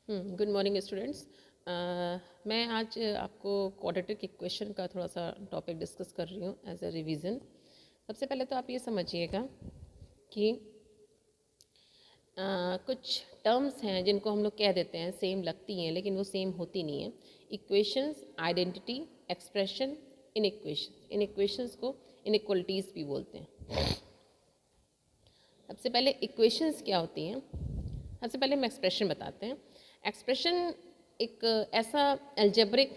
Good morning students. मैं आज आपको क्वाड्रेटिक इक्वेशन का थोड़ा सा टॉपिक डिस्कस कर रही हूँ एज अ रिवीजन। सबसे पहले तो आप ये समझिएगा कि कुछ टर्म्स हैं जिनको हम लोग कह देते हैं सेम लगती हैं लेकिन वो सेम होती नहीं है। इक्वेशंस, आइडेंटिटी, एक्सप्रेशन, इक्वेशंस को इनइक्वलिटीज़ भी बोलते हैं। सबसे पहले इक्वेशंस क्या होती हैं, सबसे पहले हम एक्सप्रेशन बताते हैं। एक्सप्रेशन एक ऐसा एल्जेब्रिक,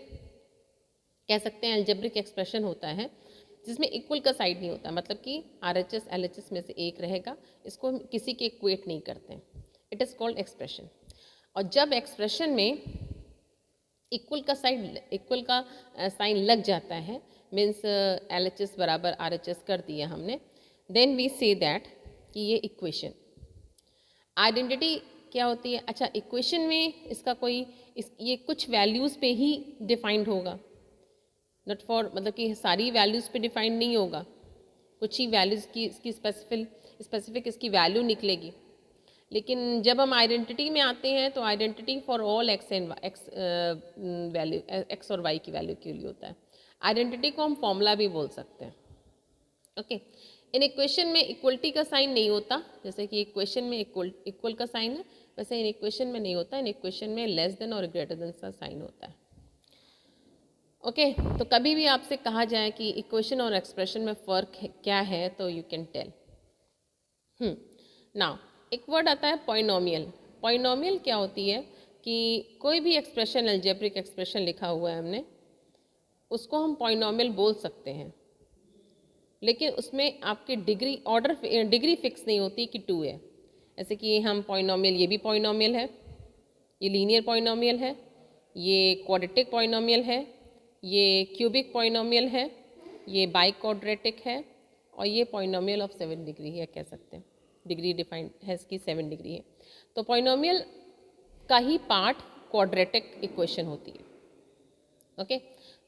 कह सकते हैं एल्जेब्रिक एक्सप्रेशन होता है जिसमें इक्वल का साइड नहीं होता, मतलब कि RHS LHS में से एक रहेगा, इसको हम किसी के इक्वेट नहीं करते। It is called expression. और जब एक्सप्रेशन में इक्वल का साइन लग जाता है, मीन्स LHS बराबर RHS कर दिया हमने, देन वी से दैट कि ये इक्वेशन। आइडेंटिटी क्या होती है? अच्छा, इक्वेशन में इसका ये कुछ वैल्यूज़ पे ही डिफाइंड होगा, नॉट फॉर, मतलब कि सारी वैल्यूज़ पे डिफाइंड नहीं होगा, कुछ ही वैल्यूज़ की इसकी स्पेसिफिक इसकी वैल्यू निकलेगी। लेकिन जब हम आइडेंटिटी में आते हैं तो identity for all x value, x और वाई की वैल्यू के लिए होता है। आइडेंटिटी को हम फॉर्मूला भी बोल सकते हैं। ओके, इन इक्वेशन में इक्वलिटी का साइन नहीं होता, जैसे कि इक्वेशन में इक्वल का साइन है, वैसे इन इक्वेशन में नहीं होता। इन इक्वेशन में लेस देन और ग्रेटर देन का साइन होता है। ओके, तो कभी भी आपसे कहा जाए कि इक्वेशन और एक्सप्रेशन में फ़र्क क्या है, तो यू कैन टेल। नाउ एक वर्ड आता है पॉइनोमियल। पॉइनोमियल क्या होती है कि कोई भी एक्सप्रेशन, अलजेब्रिक एक्सप्रेशन लिखा हुआ है हमने, उसको हम पॉइनोमियल बोल सकते हैं, लेकिन उसमें आपकी डिग्री फिक्स नहीं होती कि 2 है। ऐसे कि हम पॉइनोमियल, ये भी पॉइनोमियल है, ये लीनियर पॉइनोमियल है, ये क्वाड्रेटिक पॉइनोमियल है, ये क्यूबिक पॉइनोमियल है, ये बाइक्वाड्रेटिक है, और ये पॉइनोमियल ऑफ 7 डिग्री है, कह सकते हैं। डिग्री डिफाइंड है इसकी 7 डिग्री है। तो पॉइनोमियल का ही पार्ट क्वाड्रेटिक इक्वेशन होती है। Okay,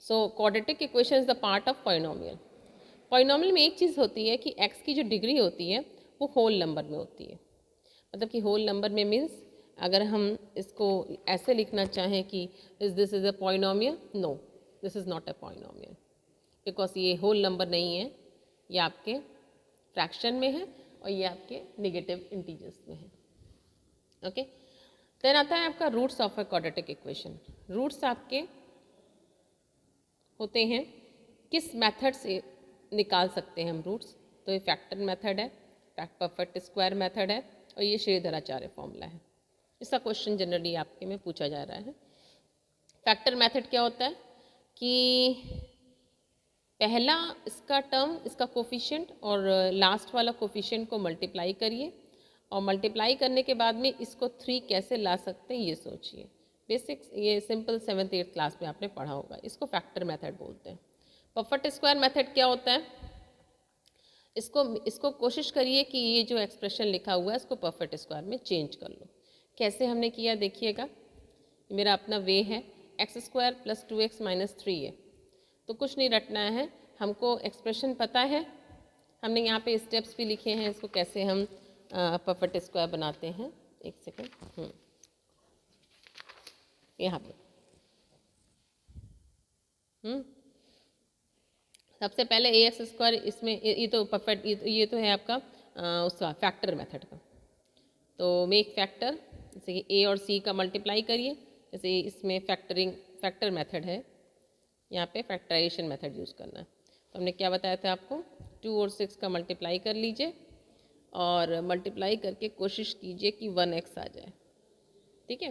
so quadratic equation is the part of polynomial. Polynomial में एक चीज़ होती है कि x की जो डिग्री होती है वो होल नंबर में होती है। मतलब कि होल नंबर में मीन्स अगर हम इसको ऐसे लिखना चाहें कि this is a polynomial, no, this is not a polynomial, because ये होल नंबर नहीं है, ये आपके फ्रैक्शन में है और ये आपके नेगेटिव इंटीजर्स में है। ओके, देन आता है आपका roots of a quadratic equation. Roots आपके होते हैं, किस मेथड से निकाल सकते हैं हम रूट्स, तो ये फैक्टर मेथड है, परफेक्ट स्क्वायर मेथड है, और ये श्रीधराचार्य फॉर्मूला है। इसका क्वेश्चन जनरली आपके में पूछा जा रहा है। फैक्टर मेथड क्या होता है कि पहला इसका टर्म, इसका कोफिशिएंट और लास्ट वाला कोफिशिएंट को मल्टीप्लाई करिए, और मल्टीप्लाई करने के बाद में इसको 3 कैसे ला सकते हैं ये सोचिए। बेसिक्स ये सिंपल 7th 8th क्लास में आपने पढ़ा होगा। इसको फैक्टर मेथड बोलते हैं। परफेक्ट स्क्वायर मेथड क्या होता है? इसको कोशिश करिए कि ये जो एक्सप्रेशन लिखा हुआ है इसको परफेक्ट स्क्वायर में चेंज कर लो। कैसे हमने किया देखिएगा, मेरा अपना वे है, x² + 2x - 3 है, तो कुछ नहीं रटना है, हमको एक्सप्रेशन पता है, हमने यहाँ पे स्टेप्स भी लिखे हैं इसको कैसे हम परफेक्ट स्क्वायर बनाते हैं। एक सेकेंड, यहाँ पे सबसे पहले ax², इसमें ये तो परफेक्ट, ये तो है आपका उसका फैक्टर मेथड का। तो मेक फैक्टर, जैसे कि a और c का मल्टीप्लाई करिए, जैसे इसमें फैक्टर मेथड है, यहाँ पे फैक्टराइजेशन मेथड यूज़ करना है। तो हमने क्या बताया था आपको, 2 और 6 का मल्टीप्लाई कर लीजिए, और मल्टीप्लाई करके कोशिश कीजिए कि 1x आ जाए। ठीक है,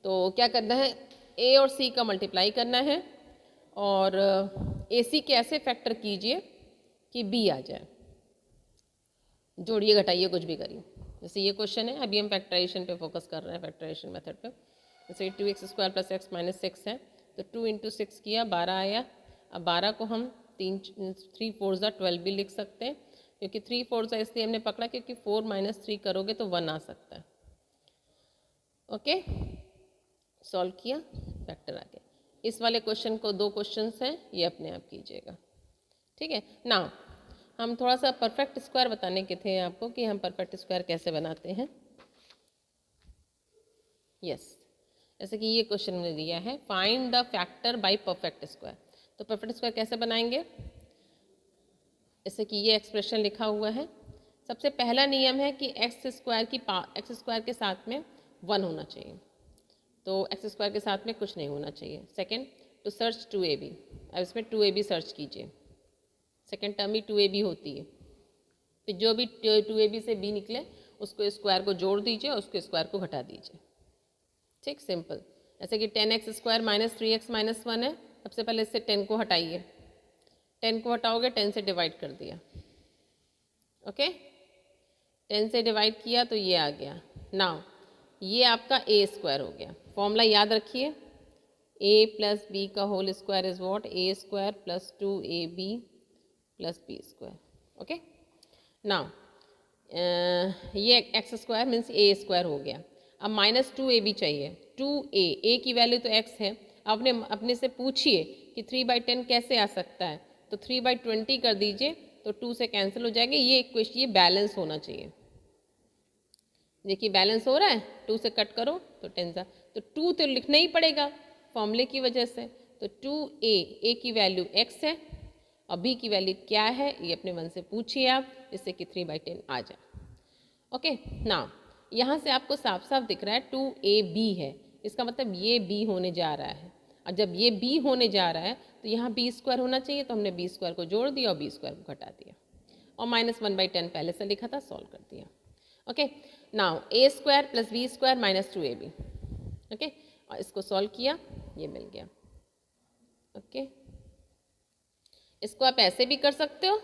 तो क्या करना है, a और c का मल्टीप्लाई करना है, और AC के ऐसे फैक्टर कीजिए कि b आ जाए, जोड़िए घटाइए कुछ भी करिए। जैसे ये क्वेश्चन है, अभी हम फैक्टराइजेशन पे फोकस कर रहे हैं, फैक्टराइजेशन मेथड पे। जैसे 2x² + x - 6 है, तो 2 × 6 किया, 12 आया। अब 12 को हम 3 4 12 भी लिख सकते हैं, क्योंकि 3 4 इसलिए हमने पकड़ा क्योंकि 4 - 3 करोगे तो 1 आ सकता है। ओके, सॉल्व किया, फैक्टर आ गया। इस वाले क्वेश्चन को 2 क्वेश्चंस हैं, ये अपने आप कीजिएगा। ठीक है ना, हम थोड़ा सा परफेक्ट स्क्वायर बताने के थे आपको कि हम परफेक्ट स्क्वायर कैसे बनाते हैं। यस, जैसे कि ये क्वेश्चन में दिया है find the factor by perfect square. तो परफेक्ट स्क्वायर कैसे बनाएंगे? जैसे कि ये एक्सप्रेशन लिखा हुआ है। सबसे पहला नियम है कि एक्स स्क्वायर के साथ में 1 होना चाहिए, तो एक्स स्क्वायर के साथ में कुछ नहीं होना चाहिए। Second, to search 2ab। अब इसमें 2ab सर्च कीजिए, सेकेंड टर्म ही 2ab होती है। फिर जो भी 2ab से b निकले उसको स्क्वायर को जोड़ दीजिए और उसको स्क्वायर को घटा दीजिए। ठीक, सिंपल। जैसे कि 10x square minus 3x minus 1 है। सबसे पहले इससे 10 को हटाइए, 10 को हटाओगे 10 से डिवाइड कर दिया, ओके 10 से डिवाइड किया तो ये आ गया। नाउ ये आपका ए स्क्वायर हो गया। फॉर्मूला याद रखिए, ए प्लस बी का whole square is what? A square plus 2ab plus B square. Okay, now ये X square means A square हो गया। अब माइनस 2ab चाहिए। 2a की वैल्यू तो x है। आपने अपने से पूछिए कि 3/10 कैसे आ सकता है, तो 3/20 कर दीजिए तो 2 से कैंसिल हो जाएंगे। ये इक्वेशन ये बैलेंस होना चाहिए। देखिए बैलेंस हो रहा है, 2 से कट करो तो 10 सा, तो 2 तो लिखना ही पड़ेगा फॉर्मूले की वजह से। तो 2a की वैल्यू x है और b की वैल्यू क्या है ये अपने मन से पूछिए आप, जिससे कि 3/10 आ जाए। ओके, नाउ यहाँ से आपको साफ साफ दिख रहा है 2ab है, इसका मतलब ये b होने जा रहा है। और जब ये b होने जा रहा है तो यहाँ b स्क्वायर होना चाहिए, तो हमने b स्क्वायर को जोड़ दिया और b स्क्वायर को घटा दिया और -1/10 पहले से लिखा था, सॉल्व कर दिया। Okay, now a square plus b square minus 2ab। Okay, और इसको सॉल्व किया, ये मिल गया। ओके, इसको आप ऐसे भी कर सकते हो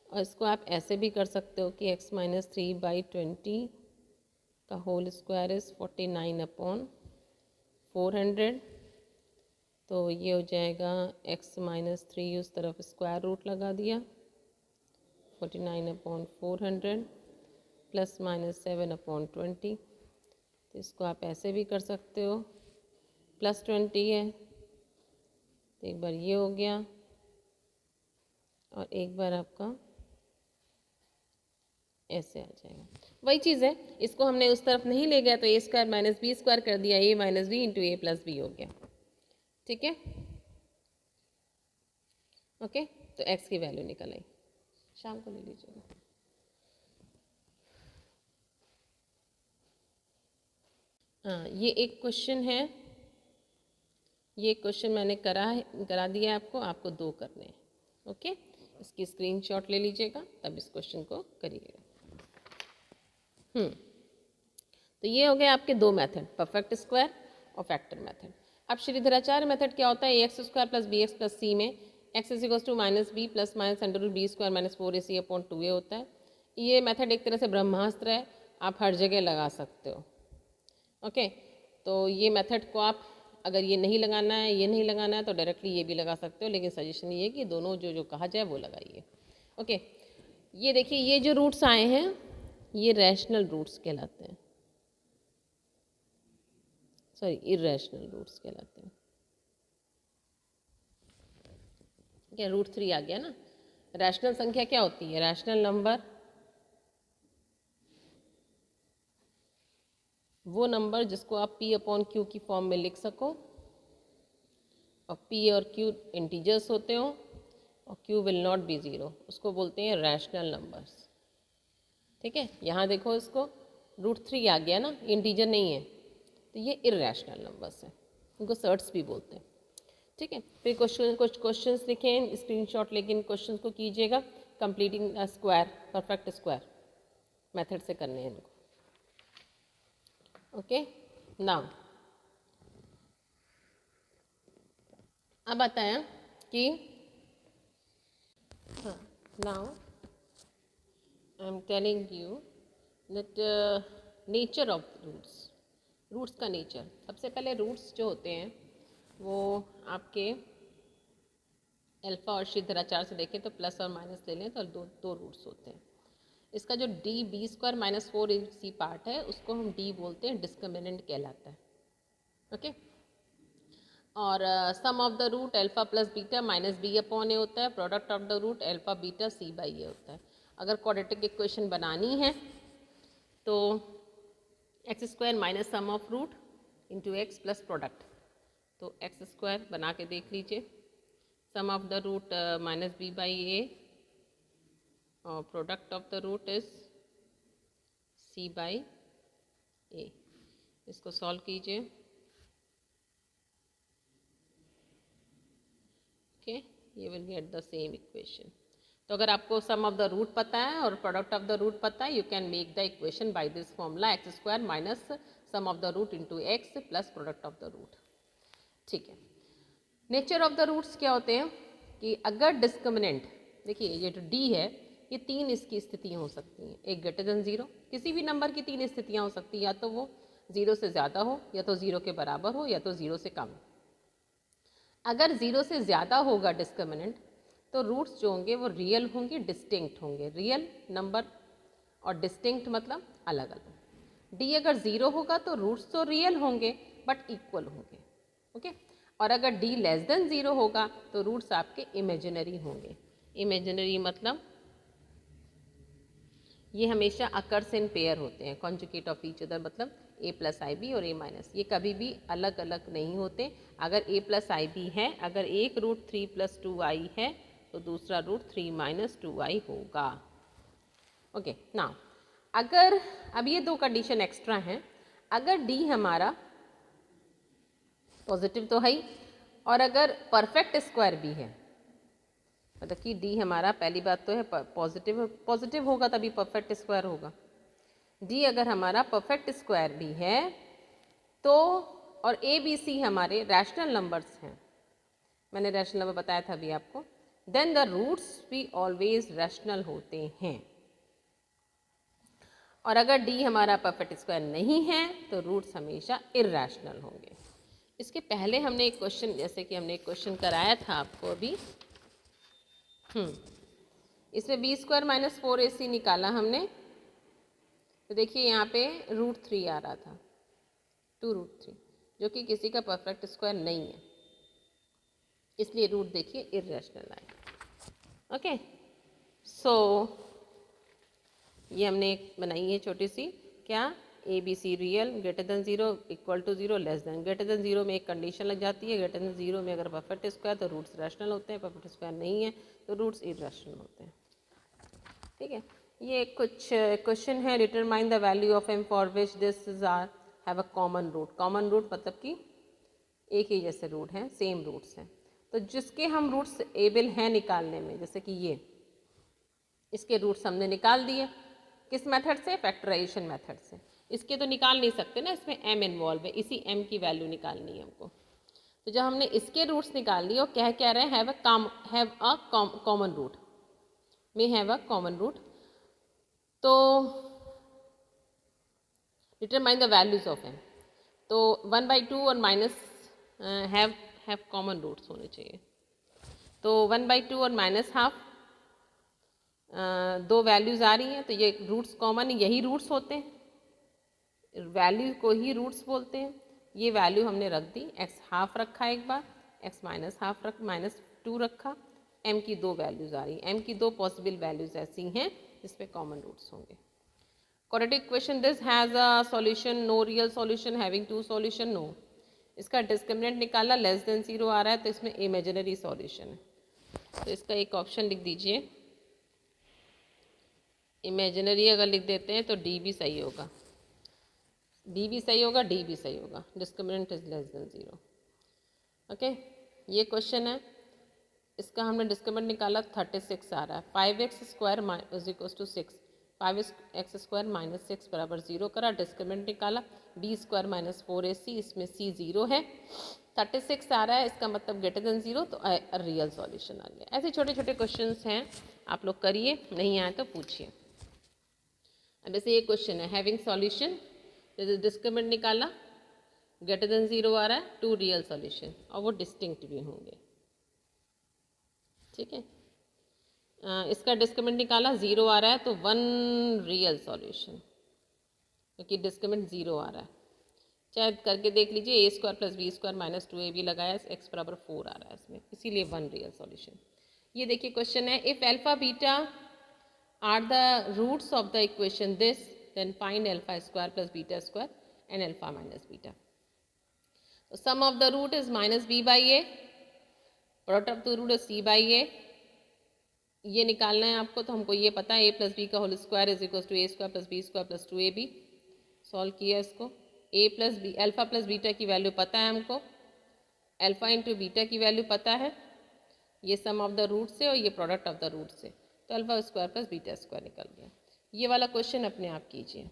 और इसको आप ऐसे भी कर सकते हो कि x माइनस 3/20 का होल स्क्वायर इज 49/400। तो ये हो जाएगा x माइनस 3, उस तरफ स्क्वायर रूट लगा दिया, 49/400 प्लस माइनस 7/20। तो इसको आप ऐसे भी कर सकते हो, प्लस 20 है तो एक बार ये हो गया और एक बार आपका ऐसे आ जाएगा। वही चीज़ है, इसको हमने उस तरफ नहीं ले गया तो a square minus B square कर दिया, a minus B into A plus B हो गया। ठीक है, ओके, तो x की वैल्यू निकल आई। शाम को ले लीजिएगा। हाँ, ये एक क्वेश्चन है, ये क्वेश्चन मैंने करा दिया आपको, आपको 2 करने हैं। ओके, इसकी स्क्रीनशॉट ले लीजिएगा तब इस क्वेश्चन को करिएगा। तो ये हो गए आपके 2 मेथड, परफेक्ट स्क्वायर और फैक्टर मेथड। अब श्रीधराचार्य मेथड क्या होता है? X square plus B X plus C में X is equals to minus B plus minus under root B square minus 4ac/2a होता है। ये मेथड एक तरह से ब्रह्मास्त्र है, आप हर जगह लगा सकते हो। ओके, तो ये मेथड को आप अगर ये नहीं लगाना है, ये नहीं लगाना है तो डायरेक्टली ये भी लगा सकते हो, लेकिन सजेशन ये है कि दोनों जो जो कहा जाए वो लगाइए। ओके, ये देखिए ये जो रूट्स आए हैं ये रैशनल रूट्स कहलाते हैं, सॉरी इरेशनल रूट्स कहलाते हैं। क्या √3 आ गया ना। रैशनल संख्या क्या होती है? रैशनल नंबर वो नंबर जिसको आप p/q की फॉर्म में लिख सको और p और q इंटीजर्स होते हो और q विल नॉट बी 0, उसको बोलते हैं रैशनल नंबर्स। ठीक है, यहाँ देखो इसको √3 आ गया ना, इंटीजर नहीं है, तो ये इरेशनल नंबर्स हैं, इनको सर्ट्स भी बोलते हैं। ठीक है, फिर कुछ क्वेश्चंस लिखें, स्क्रीनशॉट लेके इन क्वेश्चंस को कीजिएगा। Completing a square, perfect square method से करने हैं इनको। ओके, नाउ अब आता है कि now I am telling you that nature of roots, roots का नेचर। सबसे पहले रूट्स जो होते हैं वो आपके अल्फा और श्रीधराचार्य से देखें तो प्लस और माइनस ले लें तो दो रूट्स होते हैं। इसका जो d(b²- -4ac पार्ट है उसको हम d बोलते हैं, डिस्क्रिमिनेंट कहलाता है। ओके, और sum of the root alpha plus beta minus b/a होता है, product of the root alpha beta c/a होता है। अगर क्वाड्रेटिक इक्वेशन बनानी है तो x² minus sum of root into X plus product, तो एक्स स्क्वायर बना के देख लीजिए। Sum of the root minus B by A और product of the root is C by A. इसको सॉल्व कीजिए। Okay, you will get the same equation. तो अगर आपको सम ऑफ द रूट पता है और प्रोडक्ट ऑफ द रूट पता है, you can make the equation by this formula X square minus sum of the root into X plus product of the root. ठीक है, नेचर ऑफ द रूट्स क्या होते हैं कि अगर डिस्क्रिमिनेंट, देखिए ये जो डी है, ये तीन इसकी स्थितियाँ हो सकती हैं। एक ग्रेटर देन ज़ीरो, किसी भी नंबर की तीन स्थितियाँ हो सकती हैं, या तो वो ज़ीरो से ज़्यादा हो, या तो ज़ीरो के बराबर हो, या तो ज़ीरो से कम। अगर ज़ीरो से ज़्यादा होगा डिस्क्रिमिनेंट, तो रूट्स जो होंगे वो रियल होंगे, डिस्टिंक्ट होंगे। रियल नंबर और डिस्टिंक्ट मतलब अलग अलग। डी अगर ज़ीरो होगा तो रूट्स तो रियल होंगे बट इक्वल होंगे। ओके, और अगर डी लेस देन ज़ीरो होगा तो रूट्स आपके इमेजिनरी होंगे। इमेजिनरी मतलब ये हमेशा अकर्स इन पेयर होते हैं, कॉन्जुगेट ऑफ ईच अदर, मतलब ए प्लस आई बी और ए माइनस, ये कभी भी अलग अलग नहीं होते। अगर ए प्लस आई बी है, अगर एक रूट 3 + 2i है तो दूसरा रूट 3 - 2i होगा। ओके, नाउ अगर अब ये दो कंडीशन एक्स्ट्रा हैं, अगर डी हमारा पॉजिटिव तो है ही, और अगर परफेक्ट स्क्वायर भी है, मतलब कि डी हमारा पहली बात तो है पॉजिटिव, पॉजिटिव होगा तभी परफेक्ट स्क्वायर होगा। डी अगर हमारा परफेक्ट स्क्वायर भी है तो, और ए बी सी हमारे रैशनल नंबर्स हैं, मैंने रैशनल नंबर बताया था अभी आपको, देन द रूट्स भी ऑलवेज रैशनल होते हैं। और अगर डी हमारा परफेक्ट स्क्वायर नहीं है तो रूट्स हमेशा इर्रैशनल होंगे। इसके पहले हमने एक क्वेश्चन, जैसे कि हमने एक क्वेश्चन कराया था आपको अभी, इसमें बी स्क्वायर माइनस 4ac निकाला हमने, तो देखिए यहाँ पे √3 आ रहा था, 2√3, जो कि किसी का परफेक्ट स्क्वायर नहीं है, इसलिए रूट देखिए इर्रेशनल आया। ओके, सो ये हमने एक बनाई है छोटी सी, क्या, A B C real, greater than zero, equal to zero, less than. Greater than zero में एक कंडीशन लग जाती है, ग्रेटर देन ज़ीरो में अगर परफेक्ट स्क्वायर तो रूट्स रैशनल होते हैं, परफेक्ट स्क्वायर नहीं है तो रूट्स इर्रेशनल होते हैं। ठीक है, ये कुछ क्वेश्चन है, determine the value of M for which this are have a common root. Common root मतलब कि एक ही जैसे रूट हैं, सेम रूट्स हैं, तो जिसके हम रूट्स एबल हैं निकालने में, जैसे कि ये, इसके रूट्स हमने निकाल दिए, किस मेथड से, फैक्टराइजेशन मेथड से। इसके तो निकाल नहीं सकते ना, इसमें m इन्वॉल्व है, इसी m की वैल्यू निकालनी है हमको। तो जब हमने इसके रूट्स निकाल लिए, और कह रहे हैं हैव अ कॉमन रूट, में हैव अ कॉमन रूट, तो determine the values of m, तो 1/2 और माइनस हैव कॉमन रूट्स होने चाहिए। तो 1/2 और -½ दो वैल्यूज़ आ रही हैं, तो ये रूट्स कॉमन, यही रूट्स होते हैं, वैल्यू को ही रूट्स बोलते हैं। ये वैल्यू हमने रख दी, x½ रखा एक बार, x -½ रख -2 रखा, m की दो वैल्यूज़ आ रही हैं, m की दो पॉसिबल वैल्यूज़ ऐसी हैं जिसपे कॉमन रूट्स होंगे। Quadratic equation this has a solution, no real solution, having two solution, no. इसका डिस्क्रिमिनेंट निकाला, लेस देन 0 आ रहा है, तो इसमें इमेजिनरी सॉल्यूशन है, तो इसका एक ऑप्शन लिख दीजिए, इमेजिनरी अगर लिख देते हैं तो डी भी सही होगा, डी भी सही होगा, डी भी सही होगा, discriminant is less than 0। Okay, ये क्वेश्चन है, इसका हमने डिस्क्रिमिनेंट निकाला, 36 आ रहा है, 5x² = 6, 5x² - 6 = 0 करा, डिस्क्रिमिनेंट निकाला, b² - 4ac, इसमें c 0 है, 36 आ रहा है, इसका मतलब ग्रेटर देन 0, तो रियल सॉल्यूशन आ गया। ऐसे छोटे छोटे क्वेश्चंस हैं, आप लोग करिए, नहीं आए तो पूछिए। अब जैसे ये क्वेश्चन है, हैविंग सॉल्यूशन, जैसे डिस्क्रिमिनेंट निकाला, ग्रेटर देन 0 आ रहा है, 2 रियल सॉल्यूशन, और वो डिस्टिंक्ट भी होंगे। ठीक है, इसका डिस्क्रिमिनेंट निकाला, 0 आ रहा है, तो 1 रियल सॉल्यूशन, क्योंकि डिस्क्रिमिनेंट 0 आ रहा है, चाहे करके देख लीजिए, a² + b² - 2ab लगाया, x = 4 आ रहा है इसमें, इसीलिए 1 रियल सॉल्यूशन। ये देखिए क्वेश्चन है, if alpha beta are the roots of the equation this, then find α² + β² and α - β। Sum of the root is minus B by A, product of the root is C by A. ये निकालना है आपको, तो हमको ये पता है ए प्लस बी का whole square is equal to A square plus B square plus 2ab। Solve किया इसको, A plus B, alpha plus beta की वैल्यू पता है हमको, अल्फा इंटू बीटा की वैल्यू पता है, ये सम ऑफ द रूट से और ये प्रोडक्ट ऑफ द रूट से, तो alpha square plus beta square निकल गया। ये वाला क्वेश्चन अपने आप कीजिए,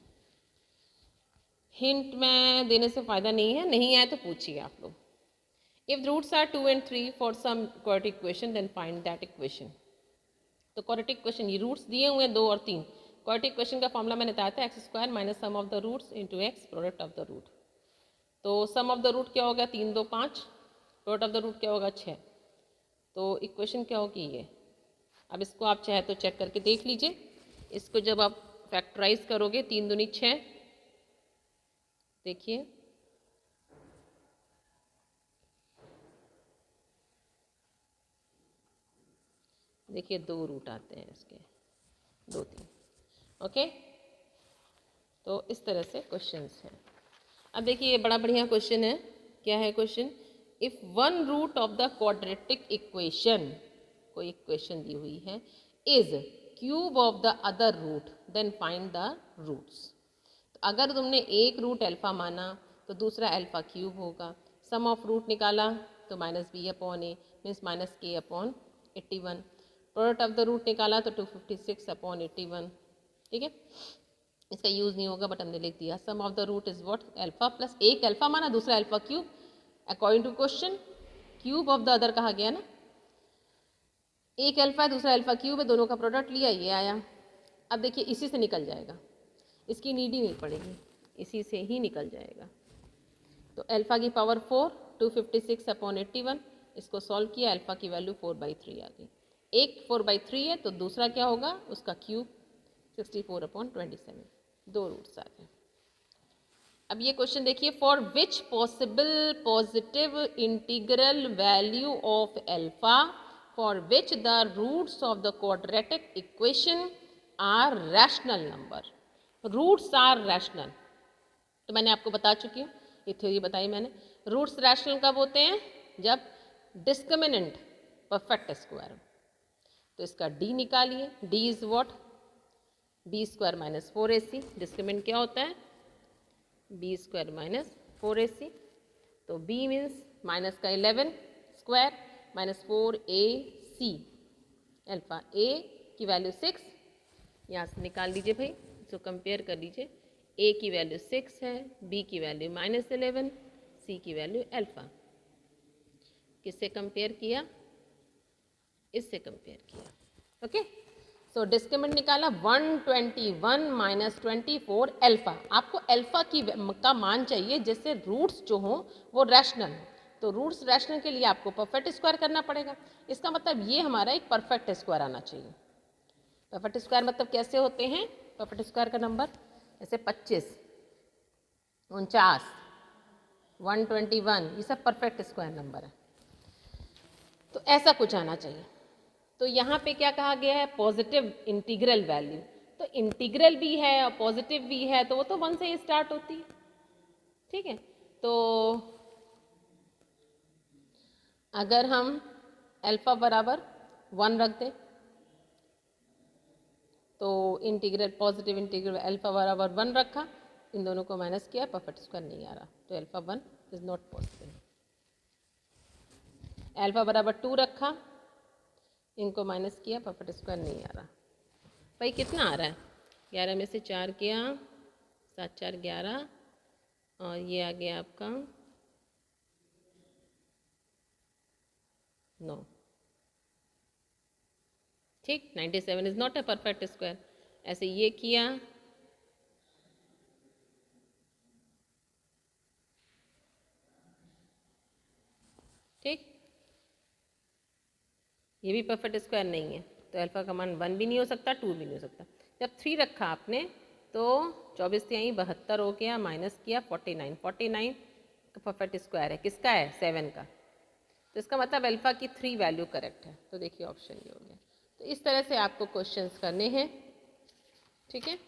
हिंट में देने से फ़ायदा नहीं है, नहीं आए तो पूछिए आप लोग। If roots are 2 and 3 for some quadratic equation then find that equation. तो क्वाड्रेटिक इक्वेशन, ये रूट्स दिए हुए हैं 2 और 3। क्वाड्रेटिक इक्वेशन का फॉर्मूला मैंने बताया था X square minus sum of the roots into X product of the root. तो सम ऑफ द रूट क्या होगा 3 2 5, प्रोडक्ट ऑफ द रूट क्या होगा 6। तो इक्वेशन क्या होगी ये। अब इसको आप चाहे तो चेक करके देख लीजिए, इसको जब आप फैक्टराइज करोगे 3 दूनी 6, देखिए देखिए 2 रूट आते हैं इसके, 2 3, ओके। तो इस तरह से क्वेश्चंस हैं। अब देखिए ये बड़ा बढ़िया क्वेश्चन है, क्या है question, if one root of the quadratic equation, कोई इक्वेशन दी हुई है, is cube of the other root then find the roots. तो अगर तुमने एक रूट अल्फा माना तो दूसरा अल्फा क्यूब होगा, सम ऑफ रूट निकाला तो minus B upon A means minus K upon 81, product of the root निकाला तो 256 अपॉन 81, ठीक है। इसका यूज़ नहीं होगा बट हमने लिख दिया, sum of the root is what alpha plus, एक अल्फा माना दूसरा alpha cube, according to question cube of the other कहा गया ना, एक अल्फा है दूसरा अल्फा क्यूब है, दोनों का प्रोडक्ट लिया, ये आया। अब देखिए इसी से निकल जाएगा, इसकी नीड ही नहीं पड़ेगी, इसी से ही निकल जाएगा। तो अल्फा की पावर 4 256 अपॉन 81, इसको सॉल्व किया, अल्फा की वैल्यू 4/3 आ गई। एक 4/3 है तो दूसरा क्या होगा उसका क्यूब 64 अपॉन 27, 2 रूट्स आ गए। अब ये क्वेश्चन देखिए, for which possible positive integral value of alpha for which the roots of the quadratic equation are rational number. Roots are rational, तो मैंने आपको बता चुकी हूँ, ये थ्योरी बताई मैंने। रूट्स रैशनल कब होते हैं, जब डिस्क्रिमिनेंट परफेक्ट स्क्वायर। तो इसका डी निकालिए, D is what, B square minus 4ac। Discriminant क्या होता है, बी स्क्वायर माइनस 4ac। तो बी मीन्स माइनस का 11 स्क्वायर माइनस 4ac, अल्फा ए की वैल्यू 6, यहाँ से निकाल लीजिए भाई, इसको कंपेयर कर लीजिए, ए की वैल्यू 6 है, बी की वैल्यू माइनस 11, सी की वैल्यू अल्फा। किससे कंपेयर किया, इससे कंपेयर किया, ओके। सो डिस्क्रिमिनेंट निकाला 121 माइनस 24 अल्फा। आपको अल्फा का मान चाहिए जिससे रूट्स जो हों वो रैशनल हो। तो रूट्स रैशनल के लिए आपको परफेक्ट स्क्वायर करना पड़ेगा। इसका मतलब ये हमारा एक परफेक्ट स्क्वायर आना चाहिए। परफेक्ट स्क्वायर मतलब कैसे होते हैं, परफेक्ट स्क्वायर का नंबर जैसे 25 49 121, ये सब परफेक्ट स्क्वायर नंबर है। तो ऐसा कुछ आना चाहिए। तो यहाँ पे क्या कहा गया है, पॉजिटिव इंटीग्रल वैल्यू। तो इंटीग्रल भी है और पॉजिटिव भी है, तो वो तो 1 से ही स्टार्ट होती है, ठीक है। तो अगर हम अल्फा बराबर 1 रख दें तो इंटीग्रल, पॉजिटिव इंटीग्रल अल्फा बराबर 1 रखा, इन दोनों को माइनस किया, परफेक्ट स्क्वायर नहीं आ रहा, तो alpha 1 is not possible. Alpha बराबर 2 रखा, इनको माइनस किया, परफेक्ट स्क्वायर नहीं आ रहा। भाई कितना आ रहा है, 11 में से 4 किया 7 4 11, और ये आ गया आपका 9, ठीक। 97 is not a perfect square. ऐसे ये किया, ठीक, ये भी परफेक्ट स्क्वायर नहीं है, तो अल्फा का मान 1 भी नहीं हो सकता, 2 भी नहीं हो सकता। जब 3 रखा आपने तो 24 से 72 हो गया, माइनस किया 49, 49 का परफेक्ट स्क्वायर है, किसका है 7 का। तो इसका मतलब अल्फा की 3 वैल्यू करेक्ट है। तो देखिए ऑप्शन ये हो गया। तो इस तरह से आपको क्वेश्चंस करने हैं, ठीक है।